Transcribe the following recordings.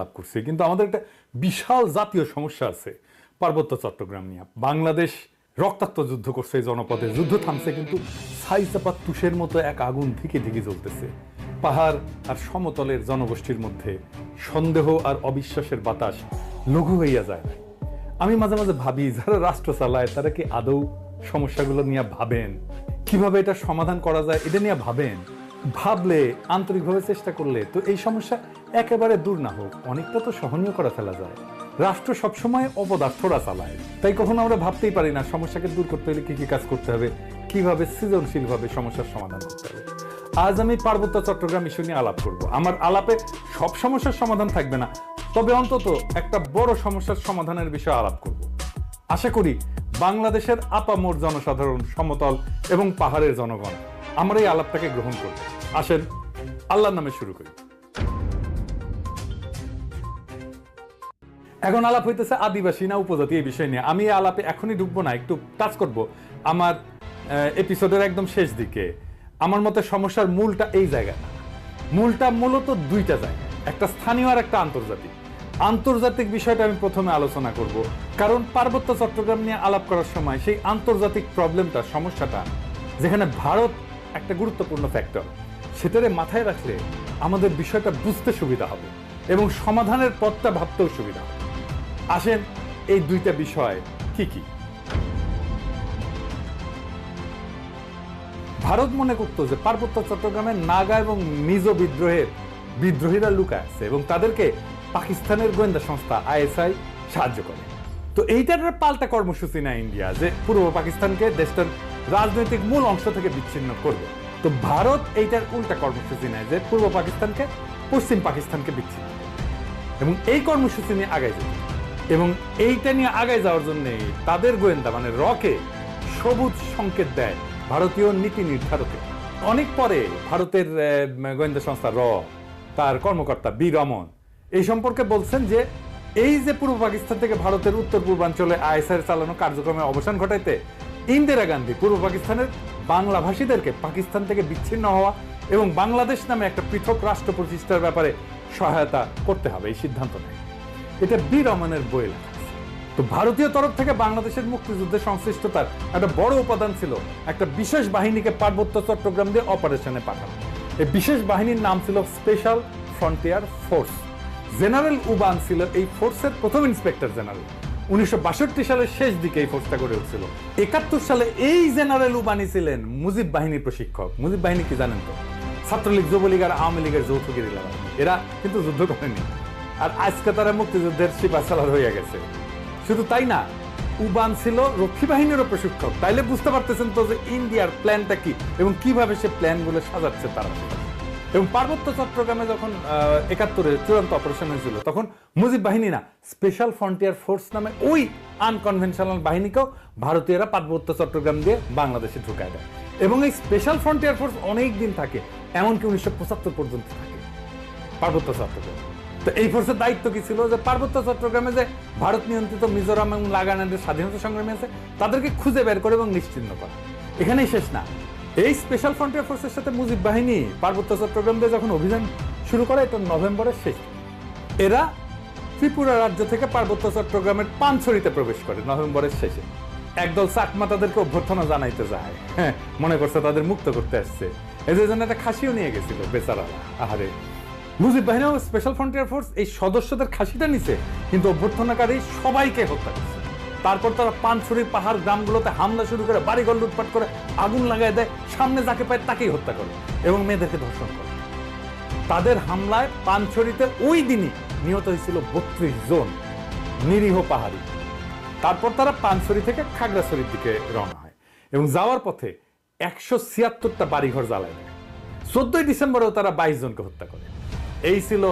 লাভ করছি, কিন্তু আমাদের একটা বিশাল জাতীয় সমস্যা আছে পার্বত্য চট্টগ্রাম নিয়ে। বাংলাদেশ রক্তাক্ত যুদ্ধ করছে, এই জনপদে যুদ্ধ থামছে, কিন্তু ছাইচাপা তুষের মতো এক আগুন ধিকে ধিকে জ্বলতেছে। পাহাড় আর সমতলের জনগোষ্ঠীর মধ্যে সন্দেহ আর অবিশ্বাসের বাতাস লঘু হইয়া যায় না। আমি মাঝে মাঝে ভাবি, যারা রাষ্ট্র চালায় তারা কি আদৌ সমস্যাগুলো নিয়ে ভাবেন? কিভাবে এটা সমাধান করা যায় এটা নিয়ে ভাবেন? ভাবলে, আন্তরিকভাবে চেষ্টা করলে তো এই সমস্যা একেবারে দূর না হোক, অনেকটা তো সহনীয় করে ফেলা যায়। রাষ্ট্র সবসময় অপদার্থরা চালায়, তাই কখনো আমরা ভাবতেই পারি না সমস্যাকে দূর করতে হলে কি কি কাজ করতে হবে, কিভাবে সৃজনশীলভাবে সমস্যার সমাধান করতে হবে। আজ আমি পার্বত্য চট্টগ্রাম ইস্যু নিয়ে আলাপ করব। আমার আলাপে সব সমস্যার সমাধান থাকবে না, তবে অন্তত একটা বড় সমস্যার সমাধানের বিষয়ে আলাপ করব। আশা করি বাংলাদেশের আপামর জনসাধারণ, সমতল এবং পাহাড়ের জনগণ আমার এই আলাপটাকে গ্রহণ করবে। আসেন আল্লাহর নামে শুরু করি। এখন আলাপ হইতেছে আদিবাসী না উপজাতি এই বিষয় নিয়ে। আমি এই আলাপে এখনই ঢুকবো না, একটু টাচ করব আমার এপিসোডের একদম শেষ দিকে। আমার মতে সমস্যার মূলটা এই জায়গায় না, মূলটা মূলত দুইটা জায়গা, একটা স্থানীয় আর একটা আন্তর্জাতিক। আন্তর্জাতিক বিষয়টা আমি প্রথমে আলোচনা করব, কারণ পার্বত্য চট্টগ্রাম নিয়ে আলাপ করার সময় সেই আন্তর্জাতিক প্রবলেমটা, সমস্যাটা, যেখানে ভারত একটা গুরুত্বপূর্ণ ফ্যাক্টর, সেটারে মাথায় রাখলে আমাদের বিষয়টা বুঝতে সুবিধা হবে এবং সমাধানের পথটা ভাবতেও সুবিধা হবে। আসেন এই দুইটা বিষয় কি কি। ভারত মনে করতো যে পার্বত্য চট্টগ্রামে নাগা এবং মিজো বিদ্রোহীরা লুকায় আছে এবং তাদেরকে পাকিস্তানের গোয়েন্দা সংস্থা আইএসআই সাহায্য করে। তো এইটার পাল্টা কর্মসূচি নেয় ইন্ডিয়া, যে পূর্ব পাকিস্তানকে দেশটার রাজনৈতিক মূল অংশ থেকে বিচ্ছিন্ন করবে। তো ভারত এইটার উল্টা কর্মসূচি নেয়, যে পূর্ব পাকিস্তানকে পশ্চিম পাকিস্তানকে বিচ্ছিন্ন করবে এবং এই কর্মসূচি নিয়ে আগায় যেতে। এবং এইটা নিয়ে আগায় যাওয়ার জন্য তাদের গোয়েন্দা মানে রকে সবুজ সংকেত দেয় ভারতীয় নীতি নির্ধারকে। অনেক পরে ভারতের গোয়েন্দা সংস্থা র, তার কর্মকর্তা বি রমন এই সম্পর্কে বলছেন যে এই যে পূর্ব পাকিস্তান থেকে ভারতের উত্তর পূর্বাঞ্চলে আইএসআই চালানো কার্যক্রমের অবসান ঘটাইতে ইন্দিরা গান্ধী পূর্ব পাকিস্তানের বাংলাভাষীদেরকে পাকিস্তান থেকে বিচ্ছিন্ন হওয়া এবং বাংলাদেশ নামে একটা পৃথক রাষ্ট্র প্রতিষ্ঠার ব্যাপারে সহায়তা করতে হবে, এই সিদ্ধান্ত নেয়। এটা বি রমনের বই লেখা। তো ভারতীয় তরফ থেকে বাংলাদেশের মুক্তিযুদ্ধে সংশ্লিষ্টতার একটা বড় উপাদান ছিল একটা বিশেষ বাহিনীকে পার্বত্য চট্টগ্রাম দিয়ে অপারেশনে পাঠানো। এই বিশেষ বাহিনীর নাম ছিল special frontier force. General Uban ছিল এই ফোর্সের প্রথম ইন্সপেক্টর জেনারেল। 1962 সালের শেষ দিকে এই ফোর্সটা গড়ে উঠছিল। 71 সালে এই জেনারেল উবানি ছিলেন মুজিব বাহিনীর প্রশিক্ষক। মুজিব বাহিনী কি জানেন তো? ছাত্রলীগ, যুবলীগ আর আওয়ামী লীগের যৌথ গেরিলা বাহিনী। এরা কিন্তু যুদ্ধ করেনি, আর আজকে তারা মুক্তিযুদ্ধের সিপাহসালার হয়ে গেছে। শুধু তাই না, উবান ছিল রক্ষী বাহিনীরও প্রশিক্ষক। তাইলে বুঝতে পারতেছেন তো যে ইন্ডিয়ার প্ল্যানটা কি এবং কিভাবে সে প্ল্যানগুলো সাজাচ্ছে তারা। এবং পার্বত্য চট্টগ্রামে যখন 71-এ চূড়ান্ত অপারেশন হয়েছিল, তখন মুজিব বাহিনী না, স্পেশাল ফ্রন্টিয়ার ফোর্স নামে ওই আনকনভেনশনাল বাহিনীকেও ভারতীয়রা পার্বত্য চট্টগ্রাম দিয়ে বাংলাদেশে ঢুকায় দেয়। এবং এই স্পেশাল ফ্রন্টিয়ার ফোর্স অনেক দিন থাকে, এমনকি 1975 পর্যন্ত থাকে পার্বত্য চট্টগ্রামে। তো এই ফোর্সের দায়িত্ব কি ছিল? যে পার্বত্য চট্টগ্রামে যে ভারত নিয়ন্ত্রিত মিজোরাম এবং নাগাল্যান্ডের স্বাধীনতা সংগ্রামী আছে তাদেরকে খুঁজে বের করে এবং নিশ্চিহ্ন করা। এখানেই শেষ না, এই স্পেশাল ফ্রন্টিয়ার ফোর্সের সাথে মুজিব বাহিনী পার্বত্য চট্টগ্রাম দিয়ে যখন অভিযান শুরু করে, এটা নভেম্বরের শেষ। এরা ত্রিপুরা রাজ্য থেকে পার্বত্য চট্টগ্রামের পানছড়িতে প্রবেশ করে নভেম্বরের শেষে। একদল চাকমা তাদেরকে অভ্যর্থনা জানাইতে যায়, হ্যাঁ, মনে করছে তাদের মুক্ত করতে আসছে। এদের জন্য একটা খাসিও নিয়ে গেছিল বেচারারা। আহারে, মুজিব বাহিনী ও স্পেশাল ফ্রন্টিয়ার ফোর্স এই সদস্যদের খাসিটা নিছে, কিন্তু অভ্যর্থনাকারী সবাইকে হত্যা করছে। তারপর তারা পানছড়ির পাহাড় গ্রামগুলোতে হামলা শুরু করে, বাড়িঘর লুটপাট করে, আগুন লাগায় দেয়, সামনে যাকে পায় তাকেই হত্যা করে এবং মেয়েদেরকে ধর্ষণ করে। তাদের হামলায় পানছড়িতে ওই দিনই নিহত হয়েছিল 32 জন নিরীহ পাহাড়ি। তারপর তারা পানছড়ি থেকে খাগড়াছড়ির দিকে রওনা হয় এবং যাওয়ার পথে 176টা বাড়িঘর জ্বালায় দেয়। 14 ডিসেম্বরেও তারা 22 জনকে হত্যা করে। এই ছিল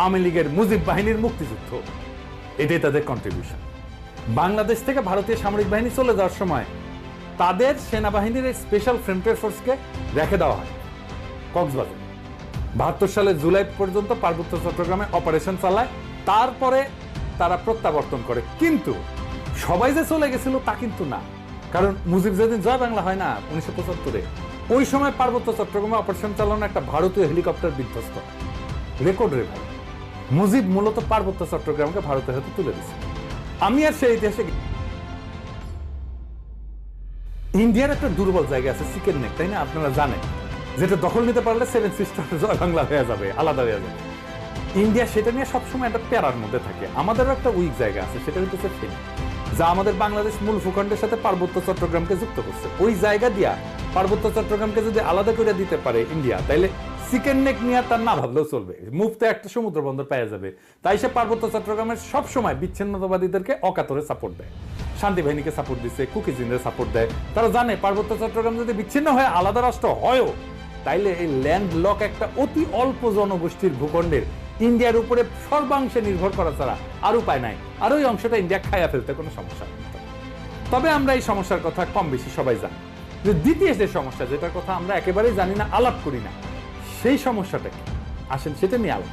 আওয়ামী লীগের মুজিব বাহিনীর মুক্তিযুদ্ধ। এটাই তাদের কন্ট্রিবিউশন। বাংলাদেশ থেকে ভারতীয় সামরিক বাহিনী চলে যাওয়ার সময় তাদের সেনাবাহিনীর এই স্পেশাল ফ্রন্টিয়ার ফোর্সকে রেখে দেওয়া হয় কক্সবাজারে। 72 সালের জুলাই পর্যন্ত পার্বত্য চট্টগ্রামে অপারেশন চালায়, তারপরে তারা প্রত্যাবর্তন করে। কিন্তু সবাই যে চলে গেছিল তা কিন্তু না, কারণ মুজিব যেদিন জয় বাংলা হয় না 1975-এ, ওই সময় পার্বত্য চট্টগ্রামে অপারেশন চালানো একটা ভারতীয় হেলিকপ্টার বিধ্বস্ত, রেকর্ড রে ভাই। মুজিব মূলত পার্বত্য চট্টগ্রামকে ভারতের হাতে তুলে দিচ্ছে। আমি আর সেই ইতিহাসে ইন্ডিয়ার একটা দুর্বল জায়গা আছে চিকেন নেক, তাই না? আপনারা জানেন, যেটা দখল নিতে পারলে সেভেন সিস্টার জয় বাংলা হয়ে যাবে, আলাদা হয়ে যাবে। ইন্ডিয়া সেটা নিয়ে সবসময় একটা প্যারার মধ্যে থাকে। আমাদেরও একটা উইক জায়গা আছে, সেটা হচ্ছে ফেনী, যা আমাদের বাংলাদেশ মূল ভূখণ্ডের সাথে পার্বত্য চট্টগ্রামকে যুক্ত করছে। ওই জায়গা দিয়া পার্বত্য চট্টগ্রামকে যদি আলাদা করে দিতে পারে ইন্ডিয়া, তাইলে চিকেন নেক নিয়ে তার না ভাবলেও চলবে, মুফতে একটা সমুদ্র বন্দর পাওয়া যাবে। তাই সে পার্বত্য চট্টগ্রামের সবসময় বিচ্ছিন্নতাবাদীদেরকে অকাতরে সাপোর্ট দেয়, শান্তি বাহিনীকে সাপোর্ট দিচ্ছে, কুকিজিনদের সাপোর্ট দেয়। তারা জানে পার্বত্য চট্টগ্রাম যদি বিচ্ছিন্ন হয়ে আলাদা রাষ্ট্র হয়ও, তাইলে এই ল্যান্ড লক একটা অতি অল্প জনগোষ্ঠীর ভূখণ্ডের ইন্ডিয়ার উপরে সর্বাংশে নির্ভর করা ছাড়া আর উপায় নাই। আর ওই অংশটা ইন্ডিয়া খাইয়া ফেলতে কোনো সমস্যা নেই। তবে আমরা এই সমস্যার কথা কম বেশি সবাই জানি, যে দ্বিতীয় যে সমস্যা, যেটার কথা আমরা একেবারেই জানি না, আলাপ করি না, সেই সমস্যাটা কি? আসেন সেটা নিয়ে আলাপ।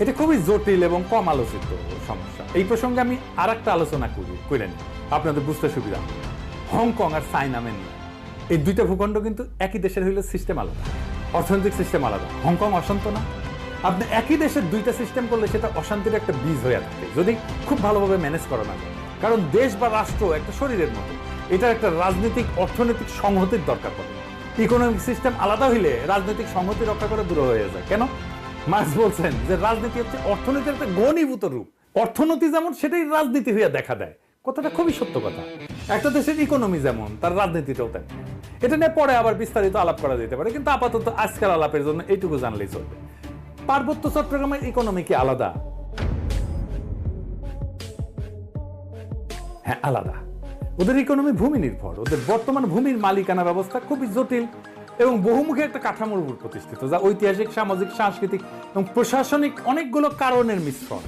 এটা খুবই জটিল এবং কম আলোচিত সমস্যা। এই প্রসঙ্গে আমি আর একটা আলোচনা করেন আপনাদের বুঝতে সুবিধা। হংকং আর চায়না নিয়ে এই দুইটা ভূখণ্ড কিন্তু একই দেশের হইলে সিস্টেম আলাদা, অর্থনৈতিক সিস্টেম আলাদা। হংকং অশান্ত না? আপনি একই দেশের দুইটা সিস্টেম করলে সেটা অশান্তির একটা বীজ হয়ে থাকে, যদি খুব ভালোভাবে ম্যানেজ করা না যায়। কারণ দেশ বা রাষ্ট্র একটা শরীরের মতো, এটার একটা রাজনৈতিক অর্থনৈতিক সংহতির দরকার পড়ে। ইকোনমিক সিস্টেম আলাদা হইলে রাজনৈতিক সংহতি রক্ষা করা দূর হয়ে যায়। কেন? মার্কস বলছেন যে রাজনীতি হচ্ছে অর্থনীতির একটা ঘনীভূত রূপ। অর্থনীতি যেমন, সেটাই রাজনীতি হয়ে দেখা দেয়। কথাটা খুবই সত্য কথা। একটা দেশের ইকোনমি যেমন, তার রাজনীতিটাও তেমন। এটা নিয়ে পরে আবার বিস্তারিত আলাপ করা যেতে পারে, কিন্তু আপাতত আজকাল আলাপের জন্য এইটুকু জানলেই চলবে। পার্বত্য চট্টগ্রামের ইকোনমি কি আলাদা? হ্যাঁ, আলাদা। ওদের ইকোনমি ভূমি নির্ভর। ওদের বর্তমান ভূমির মালিকানা ব্যবস্থা খুবই জটিল এবং বহুমুখী একটা কাঠামোর উপর প্রতিষ্ঠিত, যা ঐতিহাসিক, সামাজিক, সাংস্কৃতিক এবং প্রশাসনিক অনেকগুলো কারণের মিশ্রণ।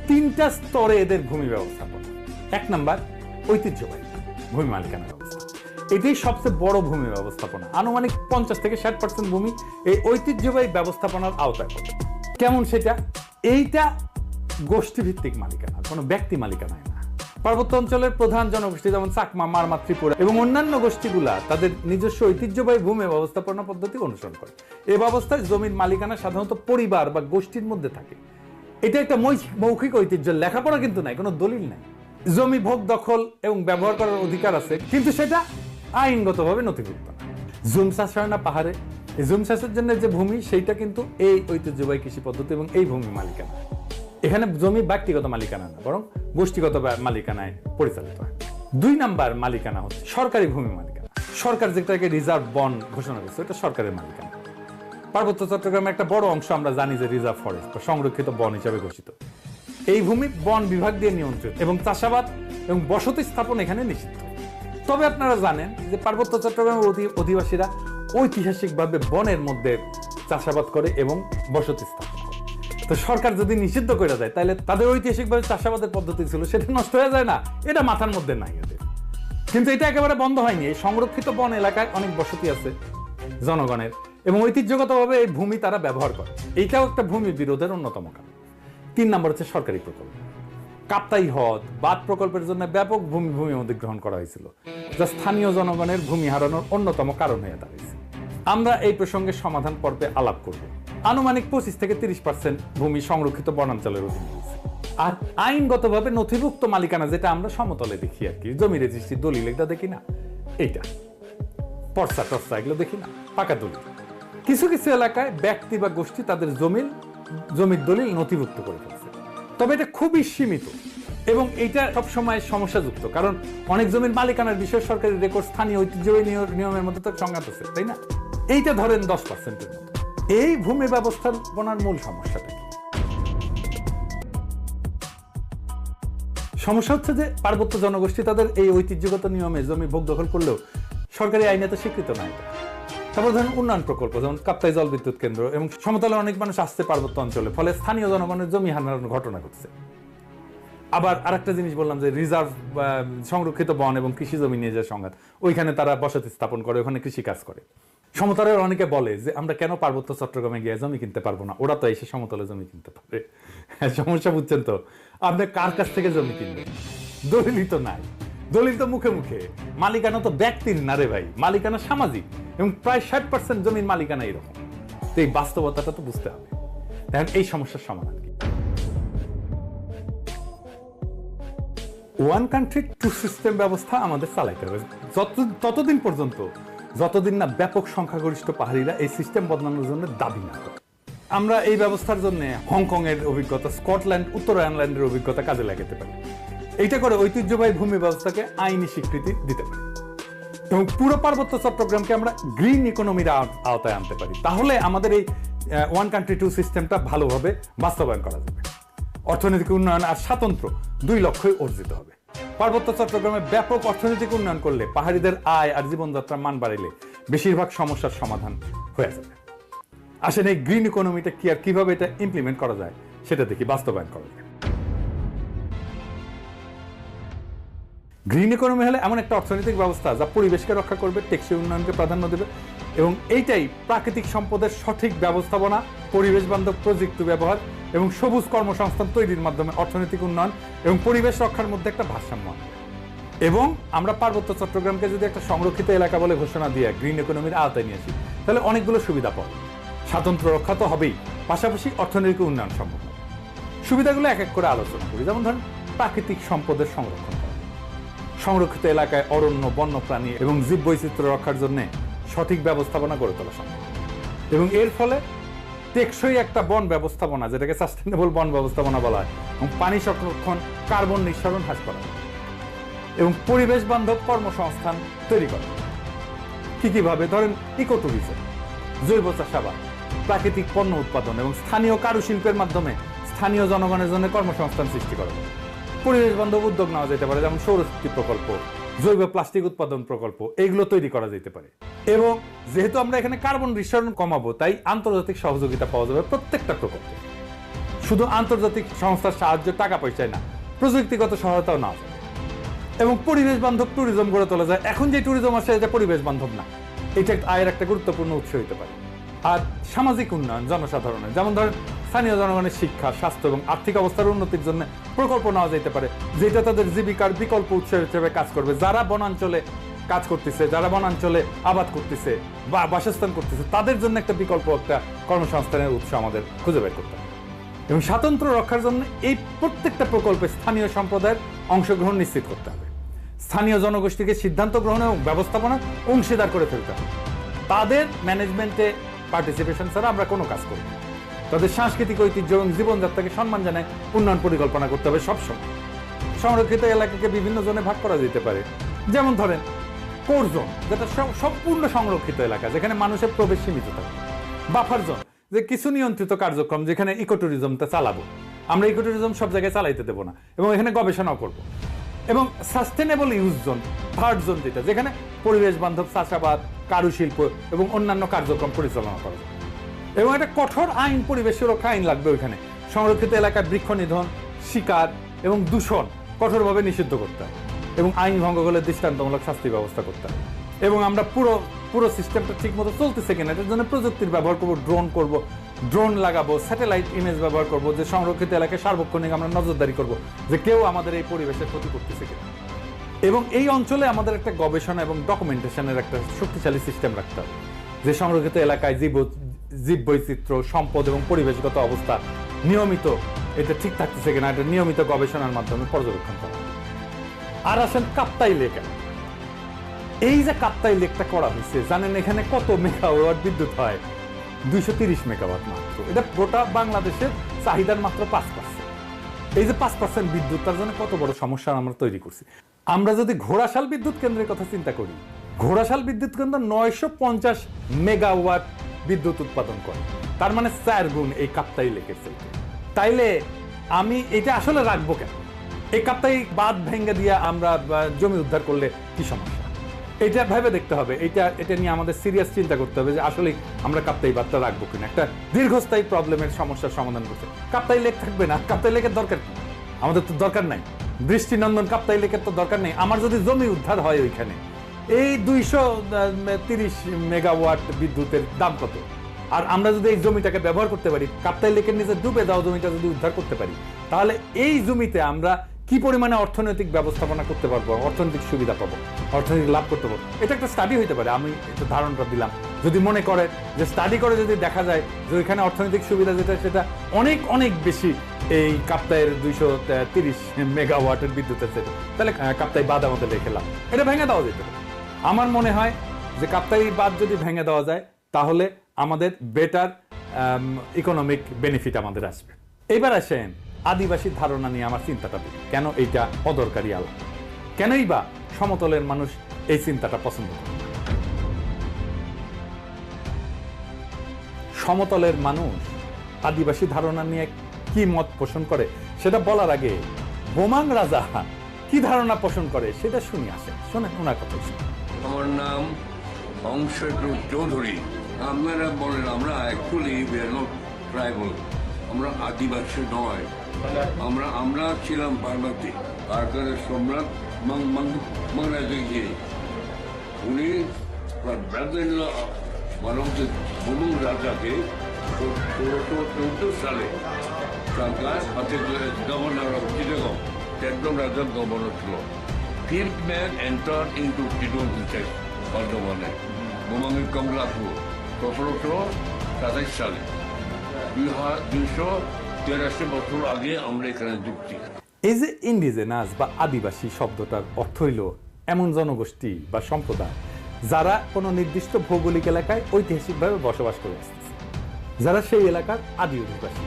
তিনটা স্তরে এদের ভূমি ব্যবস্থাপনা। এক নাম্বার, ঐতিহ্যবাহী ভূমি মালিকানা ব্যবস্থা। এটাই সবচেয়ে বড় ভূমি ব্যবস্থাপনা। আনুমানিক 50 থেকে 60% ভূমি এই ঐতিহ্যবাহী ব্যবস্থাপনার আওতায় পড়ে। কেমন সেটা? এইটা গোষ্ঠীভিত্তিক মালিকানা, কোনো ব্যক্তি মালিকানায় না। পার্বত্য অঞ্চলের প্রধান জনগোষ্ঠী যেমন চাকমা, মারমা, ত্রিপুরা এবং অন্যান্য গোষ্ঠীগুলা তাদের নিজস্ব ঐতিহ্যবাহী ভূমি ব্যবস্থাপনা পদ্ধতি অনুসরণ করে। এই ব্যবস্থায় জমির মালিকানা সাধারণত পরিবার বা গোষ্ঠীর মধ্যে থাকে। এটা একটা মৌখিক ঐতিহ্য, লেখাপড়া কিন্তু নাই, কোনো দলিল নাই। জমি ভোগ, দখল এবং ব্যবহার করার অধিকার আছে, কিন্তু সেটা আইনগতভাবে নথিভুক্ত না। জুম চাষ হয় না পাহাড়ে, এই জুম চাষের জন্য যে ভূমি, সেইটা কিন্তু এই ঐতিহ্যবাহী কৃষি পদ্ধতি এবং এই ভূমি মালিকানা। এখানে জমি ব্যক্তিগত মালিকানা না, বরং গোষ্ঠীগত মালিকানায় পরিচালিত হয়। 2 নাম্বার মালিকানা হচ্ছে সরকারি ভূমি মালিকানা। সরকার যেটাকে রিজার্ভ বন ঘোষণা করছে, এটা সরকারের মালিকানা। পার্বত্য চট্টগ্রামের একটা বড় অংশ আমরা জানি যে রিজার্ভ ফরেস্ট বা সংরক্ষিত বন হিসাবে ঘোষিত। এই ভূমি বন বিভাগ দিয়ে নিয়ন্ত্রিত এবং চাষাবাদ এবং বসতি স্থাপন এখানে নিষিদ্ধ। তবে আপনারা জানেন যে পার্বত্য চট্টগ্রামের অধিবাসীরা ঐতিহাসিকভাবে বনের মধ্যে চাষাবাদ করে এবং বসতি স্থাপন করে। তো সরকার যদি নিষিদ্ধ করে দেয়, তাহলে তাদের ঐতিহাসিকভাবে চাষাবাদের পদ্ধতি ছিল, সেটা নষ্ট হয়ে যায় না? এটা মাথার মধ্যে নাই এদের। কিন্তু এটা একেবারে বন্ধ হয়নি। এই সংরক্ষিত বন এলাকায় অনেক বসতি আছে জনগণের এবং ঐতিহ্যগতভাবে এই ভূমি তারা ব্যবহার করে। এইটাও একটা ভূমি বিরোধের অন্যতম কারণ। 3 নম্বর হচ্ছে সরকারি প্রকল্প। কাপ্তাই হ্রদ বাঁধ প্রকল্পের জন্য ব্যাপক ভূমি অধিগ্রহণ করা হয়েছিল, যা স্থানীয় জনগণের ভূমি হারানোর অন্যতম কারণ হয়ে দাঁড়িয়েছে। আমরা এই প্রসঙ্গে সমাধান পর্বে আলাপ করব। আনুমানিক 25 থেকে 30% ভূমি সংরক্ষিত বনাঞ্চলের অধীনে রয়েছে। আর আইনগতভাবে নথিভুক্ত মালিকানা, যেটা আমরা সমতলে দেখি আর কি, জমি রেজিস্ট্রি, দলিল, এটা দেখি না, এইটা পর্চা টর্চা এগুলো দেখি না, পাকা দলিল। কিছু কিছু এলাকায় ব্যক্তি বা গোষ্ঠী তাদের জমির দলিল নথিভুক্ত করে ফেলছে, তবে এটা খুবই সীমিত এবং এটা সবসময় সমস্যাযুক্ত। কারণ অনেক জমির মালিকানার বিষয়ে সরকারি রেকর্ড স্থানীয় ঐতিহ্যবাহী নিয়মের মধ্যে তো সংঘাত আছে, তাই না? এইটা ধরেন 10%-এর মতো। এই ভূমি ব্যবস্থাপনার মূল সমস্যাটা কি? সমস্যা হচ্ছে যে পার্বত্য জনগোষ্ঠী তাদের এই ঐতিহ্যগত নিয়মে জমি ভোগ দখল করলেও সরকারি আইনে তো স্বীকৃত নয়। তারপর ধরেন উন্নয়ন প্রকল্প, যেমন কাপ্তাই জল বিদ্যুৎ কেন্দ্র এবং সমতলে অনেক মানুষ আসছে পার্বত্য অঞ্চলে, ফলে স্থানীয় জনগণের জমি হারানোর ঘটনা ঘটছে। আবার আরেকটা জিনিস বললাম যে রিজার্ভ সংরক্ষিত বন এবং কৃষি জমি নিয়ে যে সংঘাত, ওইখানে তারা বসতি স্থাপন করে, ওখানে কৃষি কাজ করে। সমতলের অনেকে বলে যে আমরা কেন পার্বত্য চট্টগ্রামে গিয়ে জমি কিনতে পারবো না, ওরা তো এসে সমতলে জমি কিনতে পারে। সমস্যা বুঝছেন তো? আপনি কার কাছ থেকে জমি কিনবেন? দলিলই তো নাই, দলিল তো মুখে মুখে। মালিকানা তো ব্যক্তির না রে ভাই, মালিকানা সামাজিক এবং প্রায় 60% জমির মালিকানা এরকম। তো এই বাস্তবতাটা তো বুঝতে হবে। দেখেন এই সমস্যার সমাধান কি? ওয়ান কান্ট্রি টু সিস্টেম ব্যবস্থা আমাদের চালাইতে হবে ততদিন পর্যন্ত যতদিন না ব্যাপক সংখ্যাগরিষ্ঠ পাহাড়িরা এই সিস্টেম বদলানোর জন্য দাবি না করে। আমরা এই ব্যবস্থার জন্য হংকং এর অভিজ্ঞতা, স্কটল্যান্ড, উত্তর আয়ারল্যান্ডের অভিজ্ঞতা কাজে লাগাতে পারি। এইটা করে ঐতিহ্যবাহী ভূমি ব্যবস্থাকে আইনি স্বীকৃতি দিতে পারি এবং পুরো পার্বত্য চট্টগ্রামকে আমরা গ্রিন ইকোনমির আওতায় আনতে পারি। তাহলে আমাদের এই ওয়ান কান্ট্রি টু সিস্টেমটা ভালোভাবে বাস্তবায়ন করা যাবে। অর্থনৈতিক উন্নয়ন আর স্বাতন্ত্র্য 2 লক্ষ্যই অর্জিত হবে। পার্বত্য চট্টগ্রামে ব্যাপক অর্থনৈতিক উন্নয়ন করলে, পাহাড়িদের আয় আর জীবনযাত্রার মান বাড়াইলে বেশিরভাগ সমস্যার সমাধান হয়ে যাবে। আসেন এই গ্রিন ইকোনমিটা কি আর কিভাবে এটা ইমপ্লিমেন্ট করা যায় সেটা দেখি, বাস্তবায়ন করা যায়। গ্রিন ইকোনমি হলে এমন একটা অর্থনৈতিক ব্যবস্থা যা পরিবেশকে রক্ষা করবে, টেকসই উন্নয়নকে প্রাধান্য দেবে এবং এইটাই প্রাকৃতিক সম্পদের সঠিক ব্যবস্থাপনা, পরিবেশ বান্ধব প্রযুক্তি ব্যবহার এবং সবুজ কর্মসংস্থান তৈরির মাধ্যমে অর্থনৈতিক উন্নয়ন এবং পরিবেশ রক্ষার মধ্যে একটা ভারসাম্য আনবে। এবং আমরা পার্বত্য চট্টগ্রামকে যদি একটা সংরক্ষিত এলাকা বলে ঘোষণা দিয়ে গ্রিন ইকোনমির আওতায় নিয়ে আসি, তাহলে অনেকগুলো সুবিধা পাবো। স্বাতন্ত্র্য রক্ষা তো হবেই, পাশাপাশি অর্থনৈতিক উন্নয়ন সম্ভব হবে। সুবিধাগুলো এক এক করে আলোচনা করি। যেমন ধরেন, প্রাকৃতিক সম্পদের সংরক্ষণ করা, সংরক্ষিত এলাকায় অরণ্য, বন্যপ্রাণী এবং জীববৈচিত্র্য রক্ষার জন্য সঠিক ব্যবস্থাপনা গড়ে তোলা সম্ভব এবং এর ফলে টেকসই একটা বন ব্যবস্থাপনা, যেটাকে সাস্টেনেবল বন ব্যবস্থাপনা বলা হয়, এবং পানি সংরক্ষণ, কার্বন নিঃসরণ হ্রাস করা এবং পরিবেশ বান্ধব কর্মসংস্থান তৈরি করা। কিভাবে? ধরেন ইকো ট্যুরিজম, জৈব চাষাবাদ, প্রাকৃতিক পণ্য উৎপাদন এবং স্থানীয় কারুশিল্পের মাধ্যমে স্থানীয় জনগণের জন্য কর্মসংস্থান সৃষ্টি করা। পরিবেশ বান্ধব উদ্যোগ নেওয়া যেতে পারে, যেমন সৌরশক্তি প্রকল্প, জৈব প্লাস্টিক উৎপাদন প্রকল্প, এইগুলো তৈরি করা যেতে পারে। এবং যেহেতু আমরা এখানে কার্বন নিঃসরণ কমাবো, তাই আন্তর্জাতিক সহযোগিতা পাওয়া যাবে প্রত্যেকটা প্রকল্পে। শুধু আন্তর্জাতিক সংস্থার সাহায্য, টাকা পয়সায় না, প্রযুক্তিগত সহায়তাও নেওয়া যাবে এবং পরিবেশ বান্ধব ট্যুরিজম গড়ে তোলা যায়। এখন যে ট্যুরিজম আসে এটা পরিবেশ বান্ধব না, এটা আয়ের একটা গুরুত্বপূর্ণ উৎস হতে পারে। আর সামাজিক উন্নয়ন জনসাধারণের, যেমন ধরেন স্থানীয় জনগণের শিক্ষা, স্বাস্থ্য এবং আর্থিক অবস্থার উন্নতির জন্য প্রকল্প নেওয়া যেতে পারে, যেটা তাদের জীবিকার বিকল্প উৎস হিসেবে কাজ করবে। যারা বনাঞ্চলে কাজ করতেছে, যারা বনাঞ্চলে আবাদ করতেছে বা বাসস্থান করতেছে, তাদের জন্য একটা বিকল্প, একটা কর্মসংস্থানের উৎস আমাদের খুঁজে বের করতে হবে। এবং স্বাতন্ত্র্য রক্ষার জন্য এই প্রত্যেকটা প্রকল্পে স্থানীয় সম্প্রদায়ের অংশগ্রহণ নিশ্চিত করতে হবে। স্থানীয় জনগোষ্ঠীকে সিদ্ধান্ত গ্রহণ এবং ব্যবস্থাপনা অংশীদার করে ফেলতে হবে। তাদের ম্যানেজমেন্টে পার্টিসিপেশন ছাড়া আমরা কোনো কাজ করব না। তাদের সাংস্কৃতিক ঐতিহ্য এবং জীবনযাত্রাকে সম্মান জানায় উন্নয়ন পরিকল্পনা করতে হবে সবসময়। সংরক্ষিত এলাকাকে বিভিন্ন জোনে ভাগ করা যেতে পারে, যেমন ধরেন কোর জোন, যেটা সম্পূর্ণ সংরক্ষিত এলাকা, যেখানে মানুষের প্রবেশ সীমিত থাকে। বাফার জোন, যে কিছু নিয়ন্ত্রিত কার্যক্রম, যেখানে ইকো ট্যুরিজমটা চালাবো। আমরা ইকো ট্যুরিজম সব জায়গায় চালাইতে দেবো না এবং এখানে গবেষণাও করবো। এবং sustainable use zone, third zone, যেখানে পরিবেশ বান্ধব চাষাবাদ, কারুশিল্প এবং অন্যান্য কার্যক্রম পরিচালনা করা যায়। এবং একটা কঠোর আইন, পরিবেশ সুরক্ষা আইন লাগবে ওইখানে। সংরক্ষিত এলাকায় বৃক্ষ নিধন, শিকার এবং দূষণ কঠোরভাবে নিষিদ্ধ করতে হবে এবং আইন ভঙ্গ করলে দৃষ্টান্তমূলক শাস্তি ব্যবস্থা করতে হবে। এবং আমরা পুরো সিস্টেমটা ঠিক মতো চলতেছে কিনা এটার জন্য প্রযুক্তির ব্যবহার করবো, ড্রোন লাগাবো, স্যাটেলাইট ইমেজ ব্যবহার করবো, যে সংরক্ষিত এলাকায় সার্বক্ষণিক আমরা নজরদারি করবো যে কেউ আমাদের এই পরিবেশের ক্ষতি করতেছে কিনা। এবং এই অঞ্চলে আমাদের একটা গবেষণা এবং ডকুমেন্টেশনের একটা শক্তিশালী সিস্টেম রাখতে হবে, যে সংরক্ষিত এলাকায় জীববৈচিত্র্য, সম্পদ এবং পরিবেশগত অবস্থা নিয়মিত এটা ঠিক থাকতেছে কিনা, এটা নিয়মিত গবেষণার মাধ্যমে পর্যবেক্ষণ করা। আর আসেন কাপ্তাই লেক। এই যে কাপ্তাই লেকটা করা হয়েছে, জানেন এখানে কত মেগাওয়াট বিদ্যুৎ হয়? 230 মেগাওয়াট মাত্র। এটা গোটা বাংলাদেশের চাহিদার মাত্র 5%। এই যে 5% বিদ্যুৎ, তার জন্য কত বড় সমস্যা আমরা তৈরি করছি। আমরা যদি ঘোড়াশাল বিদ্যুৎ কেন্দ্রের কথা চিন্তা করি, ঘোড়াশাল বিদ্যুৎ কেন্দ্র 950 মেগাওয়াট বিদ্যুৎ উৎপাদন করে, তার মানে 4 গুণ এই কাপ্তাই লেকের চাইতে। তাইলে আমি এটা আসলে রাখবো কেন? এই কাপ্তাই বাঁধ ভেঙে দিয়ে আমরা জমি উদ্ধার করলে কি সমস্যা? এটা ভেবে দেখতে হবে। এটা নিয়ে আমাদের সিরিয়াস চিন্তা করতে হবে যে আসলে আমরা কাপ্তাই বাঁধটা রাখবো কিনা। একটা দীর্ঘস্থায়ী প্রবলেমের সমস্যার সমাধান করতে কাপ্তাই লেক থাকবে না। কাপ্তাই লেকের দরকার কি? আমাদের তো দরকার নাই। দৃষ্টিনন্দন কাপ্তাই লেকের তো দরকার নেই। আমার যদি জমি উদ্ধার হয় ওইখানে, এই 230 মেগাওয়াট বিদ্যুতের দাম কত? আর আমরা যদি এই জমিটাকে ব্যবহার করতে পারি, কাপ্তাই লেকের নিচে ডুবে যাওয়া জমিটা যদি উদ্ধার করতে পারি, তাহলে এই জমিতে আমরা কি পরিমাণে অর্থনৈতিক ব্যবস্থাপনা করতে পারবো, অর্থনৈতিক সুবিধা পাবো, অর্থনৈতিক লাভ করতে পারবো। এটা একটা স্টাডি হইতে পারে, আমি একটু ধারণাটা দিলাম। যদি মনে করে যে স্টাডি করে যদি দেখা যায় যে ওইখানে অর্থনৈতিক সুবিধা যেটা সেটা অনেক অনেক বেশি এই কাপ্তাইয়ের 230 মেগাওয়াটের বিদ্যুতের সেটা, তাহলে কাপ্তাই বাদ আমাদের রেখেলাম, এটা ভেঙে দেওয়া যেত। আমার মনে হয় যে কাপ্তাই বাদ যদি ভেঙে দেওয়া যায় তাহলে আমাদের বেটার ইকোনমিক বেনিফিট আমাদের আসবে। এবার আসেন আদিবাসী ধারণা নিয়ে আমার চিন্তাটা বলি, কেন এইটা অদরকারি আলাপ, কেনই বা সমতলের মানুষ এই চিন্তাটা পছন্দ করে। সমতলের মানুষ আদিবাসী ধারণা নিয়ে কি মত পোষণ করে সেটা বলার আগে বোমাং রাজা কি ধারণা পোষণ করে সেটা শুনি আসেন, শোনেন ওনার কথা। আমার নাম অংশেন্দ্র চৌধুরী। আপনারা বলেন আমরা অ্যাকচুয়ালি ট্রাইবাল, আমরা আদিবাসী নয়, আমরা ছিলাম পার্বতী কারকারের সম্রাট উনি বলুন রাজাকে 1614 সালে সরকার গভর্নর অফ চিটাগং, একদম রাজার গভর্নর ছিল। Fifth man entered into Tidal District বর্তমানে বোমাঙ্গের কমলাপুর 1727 সালে। 283 বছর আগে আমরা এখানে যুক্তি। এই যে ইন্ডিজেনাস বা আদিবাসী শব্দটার অর্থ হইল এমন জনগোষ্ঠী বা সম্প্রদায় যারা কোনো নির্দিষ্ট ভৌগোলিক এলাকায় ঐতিহাসিকভাবে বসবাস করে আসতেছে, যারা সেই এলাকার আদি অধিবাসী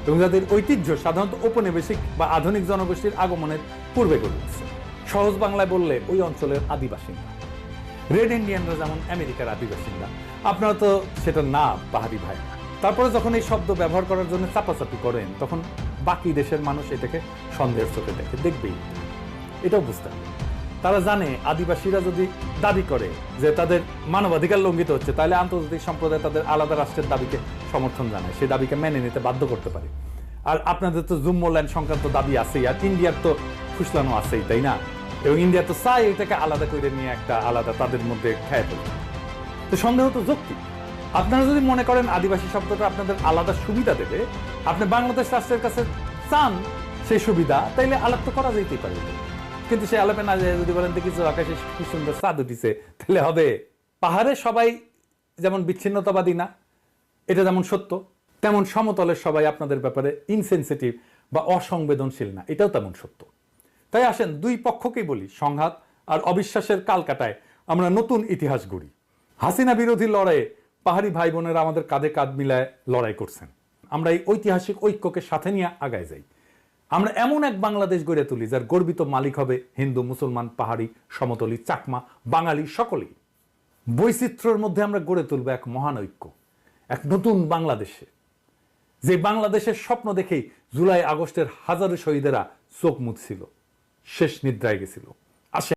এবং যাদের ঐতিহ্য সাধারণত ঔপনিবেশিক বা আধুনিক জনগোষ্ঠীর আগমনের পূর্বে গড়ে উঠছে। সহজ বাংলায় বললে ওই অঞ্চলের আদিবাসিন্দা। রেড ইন্ডিয়ানরা যেমন আমেরিকার আদিবাসিন্দা, আপনারা তো সেটা না পাহাড়ি ভাই। তারপরে যখন এই শব্দ ব্যবহার করার জন্য চাপাচাপি করেন তখন বাকি দেশের মানুষ এটাকে সন্দেহের চোখে দেখে, দেখবেই এটাও বুঝতে হবে। তারা জানে আদিবাসীরা যদি দাবি করে যে তাদের মানবাধিকার লঙ্ঘিত হচ্ছে তাহলে আন্তর্জাতিক সম্প্রদায় তাদের আলাদা রাষ্ট্রের দাবিকে সমর্থন জানায়, সেই দাবিকে মেনে নিতে বাধ্য করতে পারে। আর আপনাদের তো জুম্মল্যান্ড সংক্রান্ত দাবি আছেই, আর ইন্ডিয়ার তো ফুসলানো আছেই, তাই না? এবং ইন্ডিয়া তো চাই এটাকে আলাদা করে নিয়ে একটা আলাদা তাদের মধ্যে খেয়ে ফেলবে। তো সন্দেহ তো যৌক্তিক। আপনারা যদি মনে করেন আদিবাসী শব্দটা আপনাদের আলাদা সুবিধা দেবে, আপনি বাংলাদেশ রাষ্ট্রের কাছে চান সেই সুবিধা, তাইলে আলাপ তো করা যেতেই পারে। কিন্তু সে আলাপে না যায় যদি বলেন কিছু আকাশে কি সুন্দর চাঁদ উঠিছে, তাহলে হবে। পাহাড়ে সবাই যেমন বিচ্ছিন্নতাবাদী না, এটা যেমন সত্য, তেমন সমতলের সবাই আপনাদের ব্যাপারে ইনসেনসিটিভ বা অসংবেদনশীল না, এটাও তেমন সত্য। তাই আসেন দুই পক্ষকেই বলি, সংঘাত আর অবিশ্বাসের কালকাটায় আমরা নতুন ইতিহাস গড়ি। হাসিনা বিরোধী লড়াইয়ে পাহাড়ি ভাই বোনেরা আমাদের কাঁধে কাঁধ মিলায় লড়াই করছেন। আমরা এই ঐতিহাসিক ঐক্যকে সাথে নিয়ে আগায় যাই। আমরা এমন এক বাংলাদেশ গড়ে তুলি যার গর্বিত মালিক হবে হিন্দু, মুসলমান, পাহাড়ি, সমতলী, চাকমা, বাঙালি সকলেই। বৈচিত্র্যের মধ্যে আমরা গড়ে তুলব এক মহান ঐক্য, এক নতুন বাংলাদেশে, যে বাংলাদেশের স্বপ্ন দেখেই জুলাই আগস্টের হাজারো শহীদেরা চোখ মুছছিল, শেষ নিদ্রায় গেছিল।